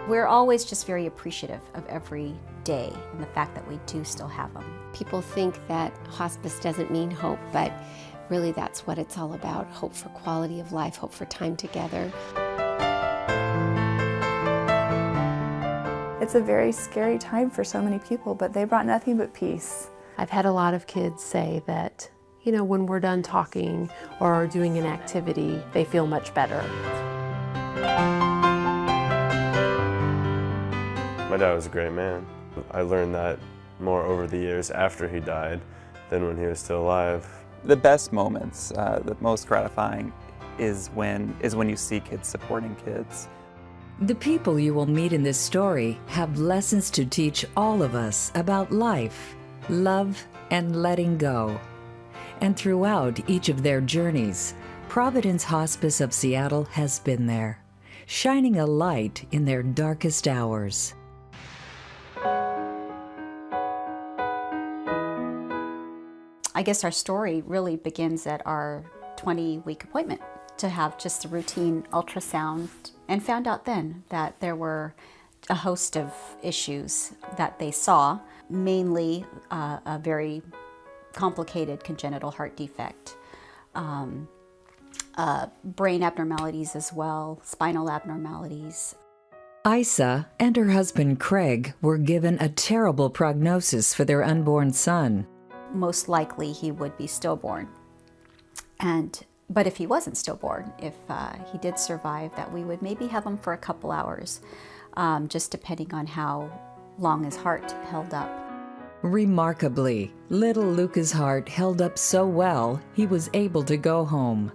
We're always just very appreciative of every day and the fact that we do still have them. People think that hospice doesn't mean hope, but really that's what it's all about. Hope for quality of life, hope for time together. It's a very scary time for so many people, but they brought nothing but peace. I've had a lot of kids say that, you know, when we're done talking or doing an activity, they feel much better. My dad was a great man. I learned that more over the years after he died than when he was still alive. The best moments, the most gratifying, is when you see kids supporting kids. The people you will meet in this story have lessons to teach all of us about life, love, and letting go. And throughout each of their journeys, Providence Hospice of Seattle has been there, shining a light in their darkest hours. I guess our story really begins at our 20-week appointment to have just a routine ultrasound, and found out then that there were a host of issues that they saw, mainly a very complicated congenital heart defect, brain abnormalities as well, spinal abnormalities. Isa and her husband Craig were given a terrible prognosis for their unborn son. Most likely he would be stillborn. But if he wasn't stillborn, if he did survive, that we would maybe have him for a couple hours, just depending on how long his heart held up. Remarkably, little Luca's heart held up so well he was able to go home.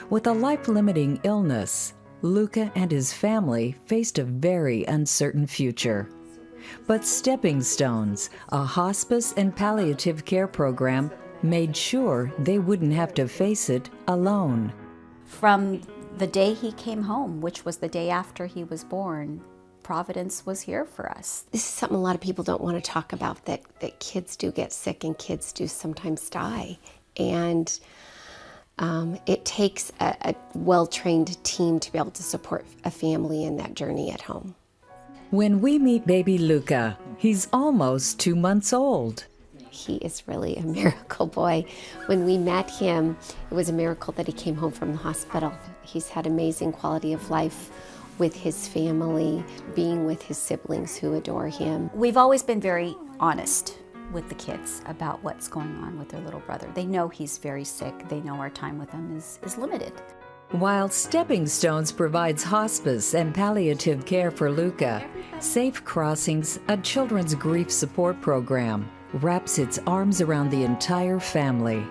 With a life-limiting illness, Luca and his family faced a very uncertain future. But Stepping Stones, a hospice and palliative care program, made sure they wouldn't have to face it alone. From the day he came home, which was the day after he was born, Providence was here for us. This is something a lot of people don't want to talk about, that kids do get sick and kids do sometimes die. And it takes a well-trained team to be able to support a family in that journey at home. When we meet baby Luca, he's almost 2 months old. He is really a miracle boy. When we met him, it was a miracle that he came home from the hospital. He's had amazing quality of life with his family, being with his siblings who adore him. We've always been very honest with the kids about what's going on with their little brother. They know he's very sick. They know our time with him is limited. While Stepping Stones provides hospice and palliative care for Luca, Safe Crossings, a children's grief support program, wraps its arms around the entire family.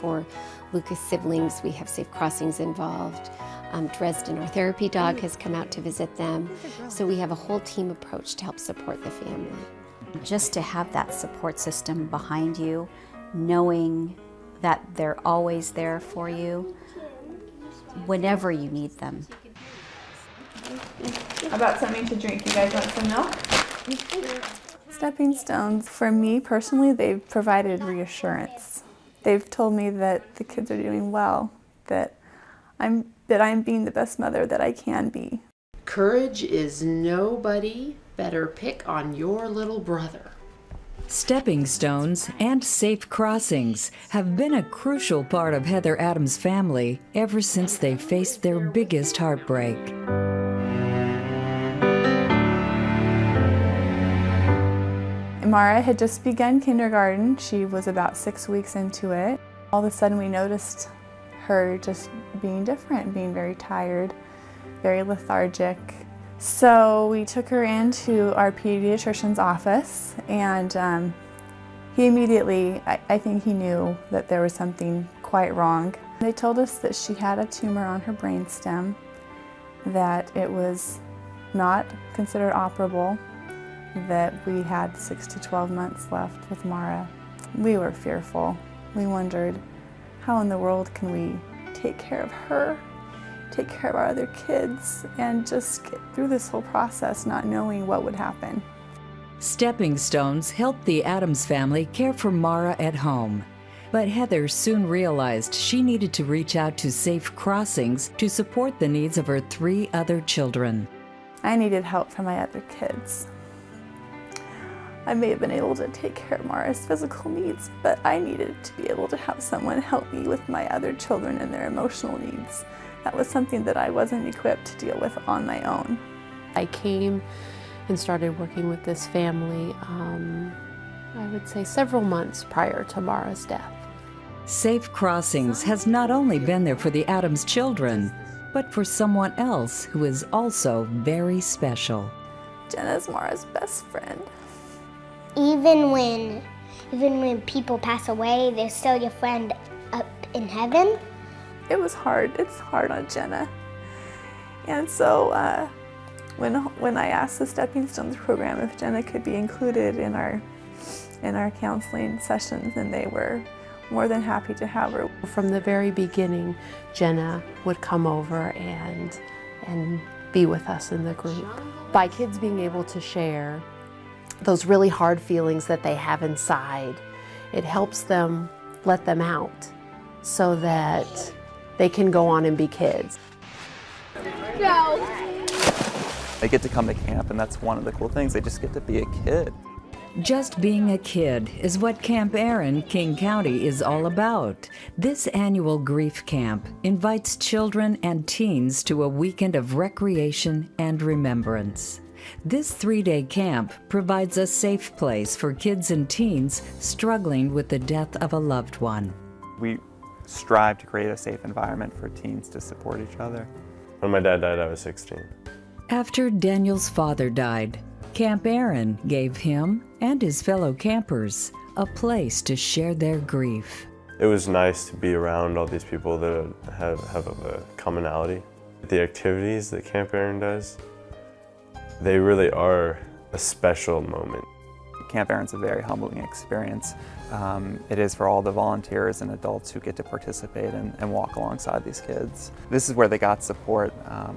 For Luca's siblings, we have Safe Crossings involved. Dresden, our therapy dog, has come out to visit them. So we have a whole team approach to help support the family. Just to have that support system behind you, knowing that they're always there for you whenever you need them. How about something to drink? You guys want some milk? Stepping Stones, for me personally, they've provided reassurance. They've told me that the kids are doing well, that I'm being the best mother that I can be. Courage is nobody better pick on your little brother. Stepping Stones and Safe Crossings have been a crucial part of Heather Adams' family ever since they faced their biggest heartbreak. Mara had just begun kindergarten. She was about 6 weeks into it. All of a sudden we noticed her just being different, being very tired, very lethargic. So we took her into our pediatrician's office, and he immediately, I think he knew that there was something quite wrong. They told us that she had a tumor on her brainstem, that it was not considered operable, that we had 6 to 12 months left with Mara. We were fearful. We wondered, how in the world can we take care of her, take care of our other kids, and just get through this whole process not knowing what would happen. Stepping Stones helped the Adams family care for Mara at home. But Heather soon realized she needed to reach out to Safe Crossings to support the needs of her 3 other children. I needed help from my other kids. I may have been able to take care of Mara's physical needs, but I needed to be able to have someone help me with my other children and their emotional needs. That was something that I wasn't equipped to deal with on my own. I came and started working with this family, I would say several months prior to Mara's death. Safe Crossings has not only been there for the Adams children, but for someone else who is also very special. Jenna's Mara's best friend. Even when people pass away, they're still your friend up in heaven. It was hard. It's hard on Jenna. And so when I asked the Stepping Stones program if Jenna could be included in our counseling sessions, and they were more than happy to have her. From the very beginning, Jenna would come over and be with us in the group. By kids being able to share those really hard feelings that they have inside, it helps them let them out so that they can go on and be kids. Go. They get to come to camp, and that's one of the cool things. They just get to be a kid. Just being a kid is what Camp Aaron, King County, is all about. This annual grief camp invites children and teens to a weekend of recreation and remembrance. This 3-day camp provides a safe place for kids and teens struggling with the death of a loved one. We strive to create a safe environment for teens to support each other. When my dad died, I was 16. After Daniel's father died, Camp Aaron gave him and his fellow campers a place to share their grief. It was nice to be around all these people that have a commonality. The activities that Camp Aaron does, they really are a special moment. Camp Aaron's a very humbling experience. It is for all the volunteers and adults who get to participate and walk alongside these kids. This is where they got support.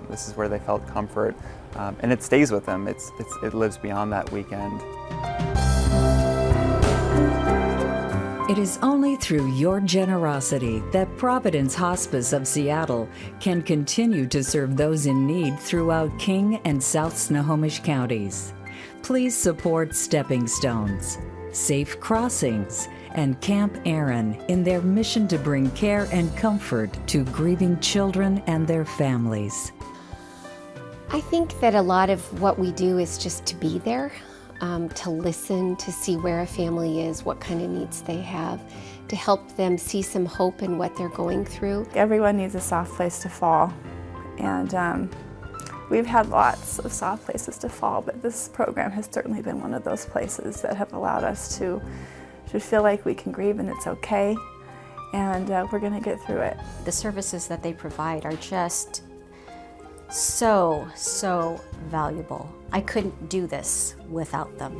This is where they felt comfort, and it stays with them. It lives beyond that weekend. It is only through your generosity that Providence Hospice of Seattle can continue to serve those in need throughout King and South Snohomish counties. Please support Stepping Stones, Safe Crossings, and Camp Aaron in their mission to bring care and comfort to grieving children and their families. I think that a lot of what we do is just to be there, to listen, to see where a family is, what kind of needs they have, to help them see some hope in what they're going through. Everyone needs a soft place to fall, and we've had lots of soft places to fall, but this program has certainly been one of those places that have allowed us to feel like we can grieve and it's okay, and we're going to get through it. The services that they provide are just so valuable. I couldn't do this without them.